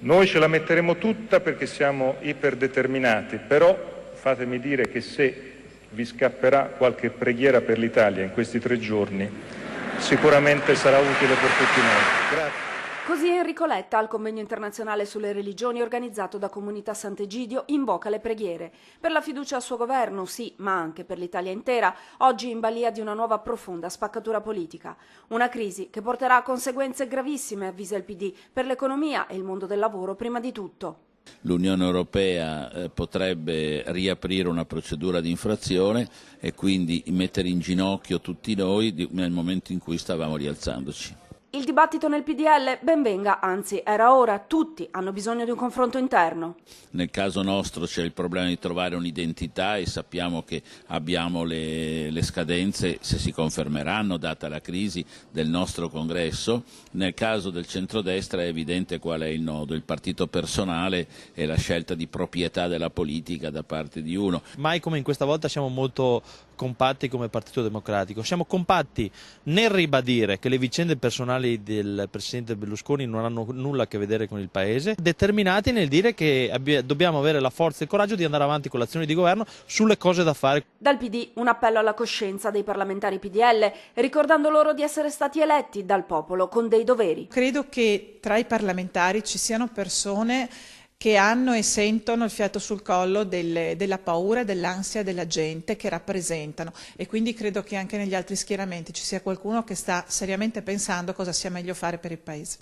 Noi ce la metteremo tutta perché siamo iperdeterminati, però fatemi dire che se vi scapperà qualche preghiera per l'Italia in questi 3 giorni, sicuramente sarà utile per tutti noi. Grazie. Così Enrico Letta al convegno internazionale sulle religioni organizzato da Comunità Sant'Egidio invoca le preghiere. Per la fiducia al suo governo, sì, ma anche per l'Italia intera, oggi in balia di una nuova profonda spaccatura politica. Una crisi che porterà a conseguenze gravissime, avvisa il PD, per l'economia e il mondo del lavoro prima di tutto. L'Unione Europea potrebbe riaprire una procedura di infrazione e quindi mettere in ginocchio tutti noi nel momento in cui stavamo rialzandoci. Il dibattito nel PDL ben venga, anzi era ora, tutti hanno bisogno di un confronto interno. Nel caso nostro c'è il problema di trovare un'identità e sappiamo che abbiamo le scadenze, se si confermeranno, data la crisi del nostro congresso. Nel caso del centrodestra è evidente qual è il nodo, il partito personale e la scelta di proprietà della politica da parte di uno. Mai come in questa volta siamo molto compatti come Partito Democratico, siamo compatti nel ribadire che le vicende personali del Presidente Berlusconi non hanno nulla a che vedere con il Paese, determinati nel dire che dobbiamo avere la forza e il coraggio di andare avanti con l'azione di governo sulle cose da fare. Dal PD un appello alla coscienza dei parlamentari PDL, ricordando loro di essere stati eletti dal popolo con dei doveri. Credo che tra i parlamentari ci siano persone che hanno e sentono il fiato sul collo della paura, dell'ansia della gente che rappresentano, e quindi credo che anche negli altri schieramenti ci sia qualcuno che sta seriamente pensando cosa sia meglio fare per il Paese.